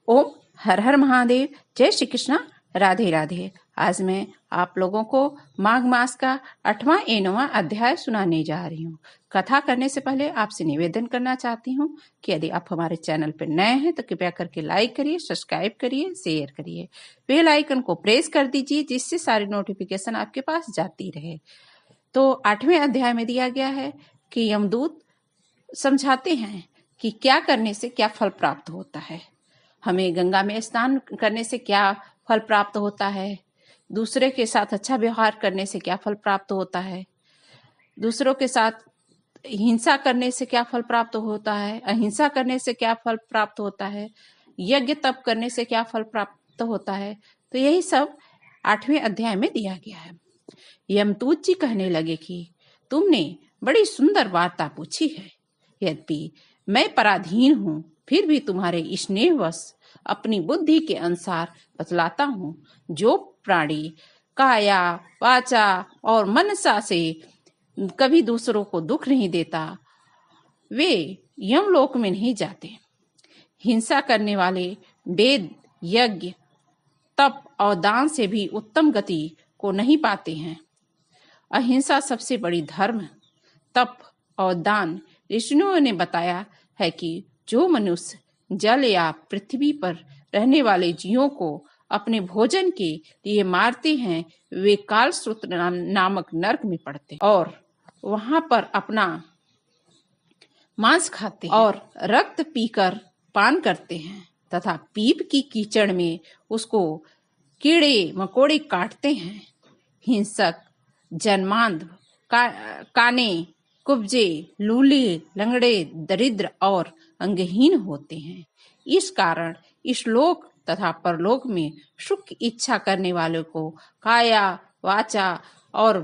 ओम हर हर महादेव। जय श्री कृष्णा। राधे राधे। आज मैं आप लोगों को माघ मास का 8वां एवं अध्याय सुनाने जा रही हूँ। कथा करने से पहले आपसे निवेदन करना चाहती हूँ कि यदि आप हमारे चैनल पर नए हैं तो कृपया करके लाइक करिए, सब्सक्राइब करिए, शेयर करिए, बेल आइकन को प्रेस कर दीजिए जिससे सारी नोटिफिकेशन आपके पास जाती रहे। तो 8वें अध्याय में दिया गया है कि यमदूत समझाते हैं कि क्या करने से क्या फल प्राप्त होता है। हमें गंगा में स्नान करने से क्या फल प्राप्त होता है, दूसरे के साथ अच्छा व्यवहार करने से क्या फल प्राप्त होता है, दूसरों के साथ हिंसा करने से क्या फल प्राप्त होता है, अहिंसा करने से क्या फल प्राप्त होता है, यज्ञ तप करने से क्या फल प्राप्त होता है। तो यही सब 8वें अध्याय में दिया गया है। यमदूत जी कहने लगे कि तुमने बड़ी सुंदर वार्ता पूछी है। यद्यपि मैं पराधीन हूँ फिर भी तुम्हारे स्नेहवश अपनी बुद्धि के अनुसार बतलाता हूँ। जो प्राणी काया वाचा और मनसा से कभी दूसरों को दुख नहीं देता वे यमलोक में नहीं जाते। हिंसा करने वाले वेद यज्ञ तप और दान से भी उत्तम गति को नहीं पाते हैं। अहिंसा सबसे बड़ी धर्म, तप और दान ऋषियों ने बताया है कि जो मनुष्य जल या पृथ्वी पर रहने वाले जीवों को अपने भोजन के लिए मारते हैं वे कालसूत्र नामक नरक में पड़ते हैं और वहां पर अपना मांस खाते हैं और रक्त पीकर पान करते हैं तथा पीप की कीचड़ में उसको कीड़े मकोड़े काटते हैं। हिंसक जन्मांध काने कुब्जे लूले लंगड़े दरिद्र और अंगहीन होते हैं। इस कारण इस लोक तथा परलोक में सुख की इच्छा करने वालों को काया वाचा और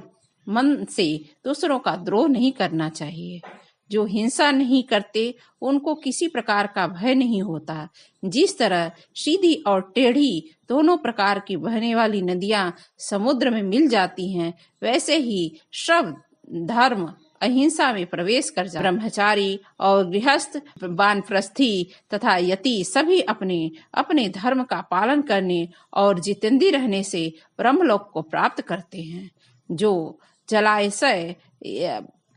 मन से दूसरों का द्रोह नहीं करना चाहिए। जो हिंसा नहीं करते उनको किसी प्रकार का भय नहीं होता। जिस तरह सीधी और टेढ़ी दोनों प्रकार की बहने वाली नदियां समुद्र में मिल जाती हैं वैसे ही सब धर्म अहिंसा में प्रवेश कर जाते। ब्रह्मचारी और गृहस्थ वानप्रस्थी तथा यति सभी अपने अपने धर्म का पालन करने और जितेंद्रिय रहने से ब्रह्मलोक को प्राप्त करते हैं। जो जलाशय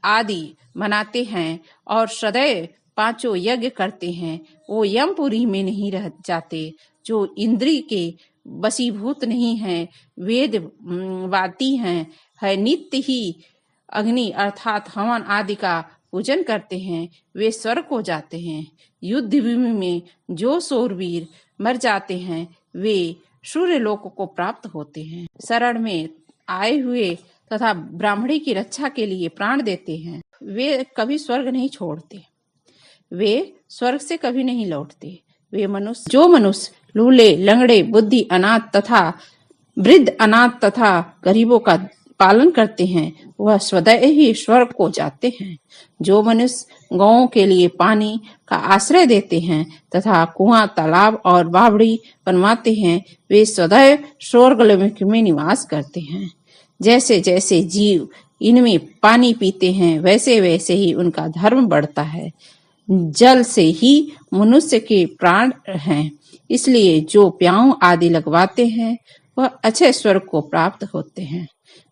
आदि मनाते हैं और सदैव पांचों यज्ञ करते हैं वो यमपुरी में नहीं रह जाते। जो इंद्रिय के वशीभूत नहीं हैं, वेद वादी हैं, है नित्य ही अग्नि अर्थात हवन आदि का पूजन करते हैं वे स्वर्ग को जाते हैं। युद्ध भूमि में जो शूरवीर मर जाते हैं वे सूर्य लोक को प्राप्त होते हैं। शरण में आए हुए तथा ब्राह्मणी की रक्षा के लिए प्राण देते हैं वे कभी स्वर्ग नहीं छोड़ते, वे स्वर्ग से कभी नहीं लौटते। वे मनुष्य जो मनुष्य लूले लंगड़े बुद्धि अनाथ तथा वृद्ध अनाथ तथा गरीबों का पालन करते हैं वह स्वतः ही स्वर्ग को जाते हैं। जो मनुष्य गौओं के लिए पानी का आश्रय देते हैं तथा कुआं तालाब और बावड़ी बनवाते हैं वे सदैव स्वर्ग में निवास करते हैं। जैसे जैसे जीव इनमें पानी पीते हैं वैसे वैसे ही उनका धर्म बढ़ता है। जल से ही मनुष्य के प्राण हैं, इसलिए जो प्याऊ आदि लगवाते हैं वह अच्छे स्वर्ग को प्राप्त होते हैं।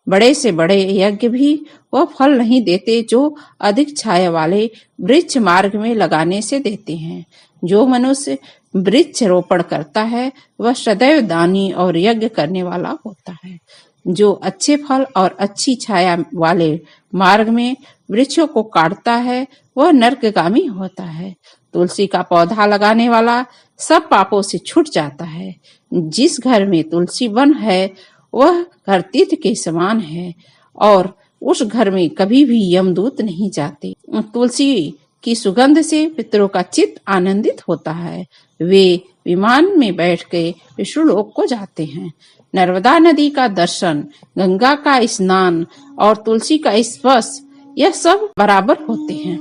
बड़े से बड़े यज्ञ भी वह फल नहीं देते जो अधिक छाया वाले वृक्ष मार्ग में लगाने से देते हैं। जो मनुष्य वृक्ष रोपण करता है वह सदैव दानी और यज्ञ करने वाला होता है। जो अच्छे फल और अच्छी छाया वाले मार्ग में वृक्षों को काटता है वह नरकगामी होता है। तुलसी का पौधा लगाने वाला सब पापों से छूट जाता है। जिस घर में तुलसी वन है वह घर तीर्थ के समान है और उस घर में कभी भी यमदूत नहीं जाते। तुलसी की सुगंध से पितरों का चित्त आनंदित होता है। वे विमान में बैठ के विष्णुलोक को जाते हैं। नर्मदा नदी का दर्शन, गंगा का स्नान और तुलसी का स्पर्श यह सब बराबर होते हैं।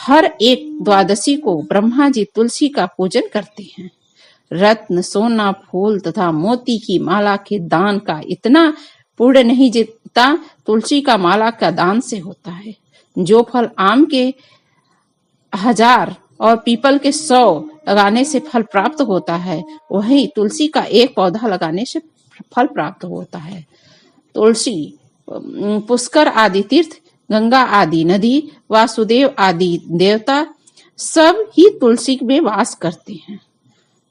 हर एक द्वादशी को ब्रह्मा जी तुलसी का पूजन करते हैं। रत्न सोना फूल तथा मोती की माला के दान का इतना पुण्य नहीं जितना तुलसी का माला का दान से होता है। जो फल आम के 1000 और पीपल के 100 लगाने से फल प्राप्त होता है, वहीं तुलसी का एक पौधा लगाने से फल प्राप्त होता है। तुलसी पुष्कर आदि तीर्थ, गंगा आदि नदी, वासुदेव आदि देवता सब ही तुलसी में वास करते हैं।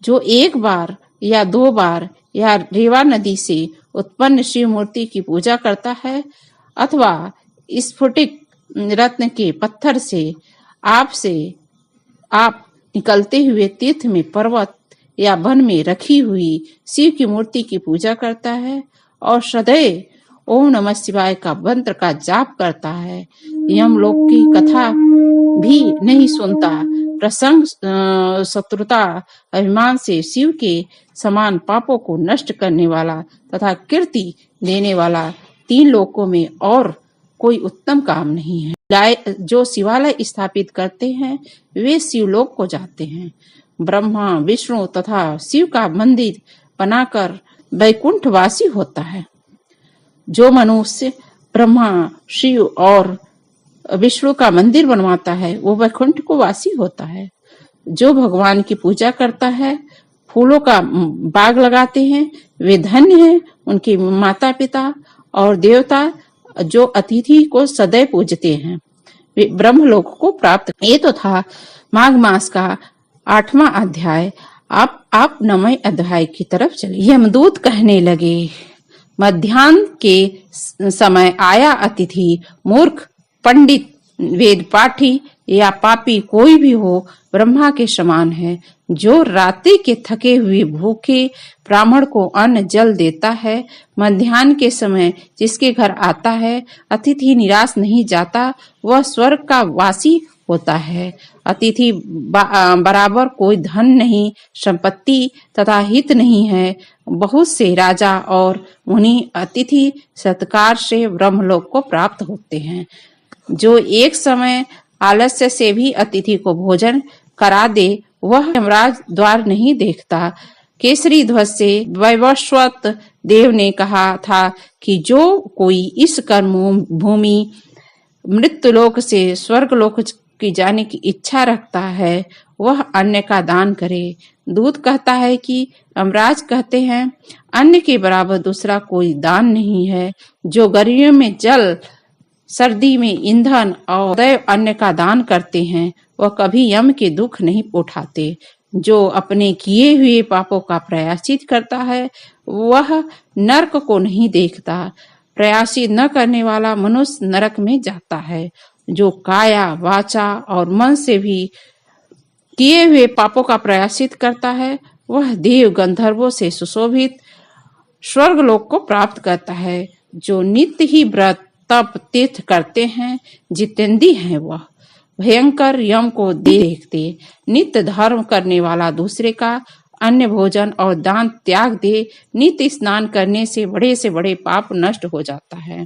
जो एक बार या 2 बार या रेवा नदी से उत्पन्न शिव मूर्ति की पूजा करता है अथवा स्फटिक रत्न के पत्थर से आप निकलते हुए तीर्थ में, पर्वत या वन में रखी हुई शिव की मूर्ति की पूजा करता है और सदैव ओम नमः शिवाय का मंत्र का जाप करता है, यमलोक की कथा भी नहीं सुनता, प्रसंग शत्रुता अभिमान से शिव के समान पापों को नष्ट करने वाला तथा कीर्ति देने वाला 3 लोकों में और कोई उत्तम काम नहीं है। जो शिवालय स्थापित करते हैं वे शिवलोक को जाते हैं। ब्रह्मा, विष्णु तथा शिव का मंदिर बनाकर वैकुंठवासी होता है। जो मनुष्य ब्रह्मा, शिव और विष्णु का मंदिर बनवाता है वो वैकुंठ को वासी होता है। जो भगवान की पूजा करता है, फूलों का बाग लगाते हैं, वे धन्य हैं। उनके माता पिता और देवता जो अतिथि को सदैव पूजते हैं वे ब्रह्मलोक को प्राप्त। ये तो था माघ मास का 8वां अध्याय। आप 9वें अध्याय की तरफ चलिए। यमदूत कहने लगे, मध्याह्न के समय आया अतिथि मूर्ख, पंडित, वेद पाठी या पापी कोई भी हो, ब्रह्मा के समान है। जो रात्रि के थके हुए भूखे ब्राह्मण को अन्न जल देता है, मध्याह्न के समय जिसके घर आता है, अतिथि निराश नहीं जाता, वह स्वर्ग का वासी होता है। अतिथि बराबर कोई धन नहीं, संपत्ति तथा हित नहीं है। बहुत से राजा और मुनि अतिथि सत्कार से ब्रह्मलोक को प्राप्त होते हैं। जो एक समय आलस्य से भी अतिथि को भोजन करा दे, वह यमराज द्वार नहीं देखता। केसरी ध्वज से वैवस्वत देव ने कहा था कि जो कोई इस कर्म भूमि मृत्युलोक से स्वर्गलोक की जाने की इच्छा रखता है, वह अन्न का दान करे। दूत कहता है कि यमराज कहते हैं, अन्न के बराबर दूसरा कोई दान नहीं है। जो गर्मियों में जल, सर्दी में ईंधन और सदैव अन्न का दान करते हैं, वह कभी यम के दुख नहीं उठाते। जो अपने किए हुए पापों का प्रायश्चित करता है, वह नरक को नहीं देखता। प्रायश्चित न करने वाला मनुष्य नरक में जाता है। जो काया, वाचा और मन से भी किए हुए पापों का प्रायश्चित करता है, वह देव गंधर्वों से सुशोभित स्वर्गलोक को प्राप्त करता है। जो नित्य ही व्रत, तप, तीर्थ करते हैं, जितेंद्रिय हैं, वह भयंकर यम को देखते। नित्य धर्म करने वाला दूसरे का अन्न, भोजन और दान त्याग दे। नित्य स्नान करने से बड़े पाप नष्ट हो जाता है।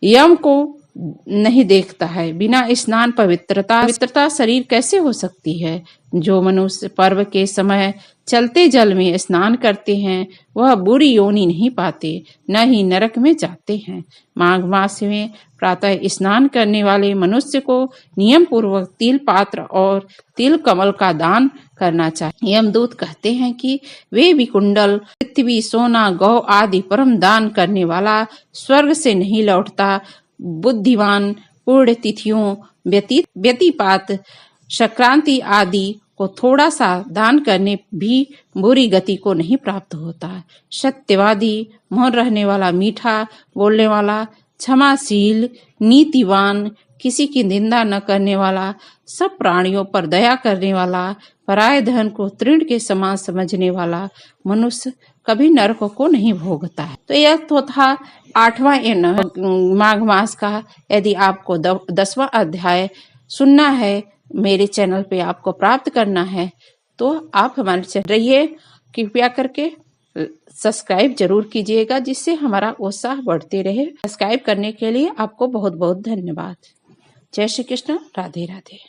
यम को नहीं देखता है। बिना स्नान पवित्रता शरीर कैसे हो सकती है। जो मनुष्य पर्व के समय चलते जल में स्नान करते हैं, वह बुरी योनि नहीं पाते, न ही नरक में जाते हैं। माघ मास में प्रातः स्नान करने वाले मनुष्य को नियम पूर्वक तिल पात्र और तिल कमल का दान करना चाहिए। यमदूत कहते हैं कि वे भी कुंडल, पृथ्वी, सोना, गौ आदि परम दान करने वाला स्वर्ग से नहीं लौटता। बुद्धिमान पूर्ण तिथियों, व्यतिपात, संक्रांति आदि को थोड़ा सा दान करने भी बुरी गति को नहीं प्राप्त होता। सत्यवादी, मौन रहने वाला, मीठा बोलने वाला, क्षमाशील, नीतिवान, किसी की निंदा न करने वाला, सब प्राणियों पर दया करने वाला, पराये धन को तृण के समान समझने वाला मनुष्य कभी नरक को नहीं भोगता है। तो यह तो था 8वां माघ मास का। यदि आपको 10वां अध्याय सुनना है, मेरे चैनल पे आपको प्राप्त करना है, तो आप हमारे चैनल रहिए। कृपया करके सब्सक्राइब जरूर कीजिएगा, जिससे हमारा उत्साह बढ़ते रहे। सब्सक्राइब करने के लिए आपको बहुत बहुत धन्यवाद। जय श्री कृष्ण। राधे राधे।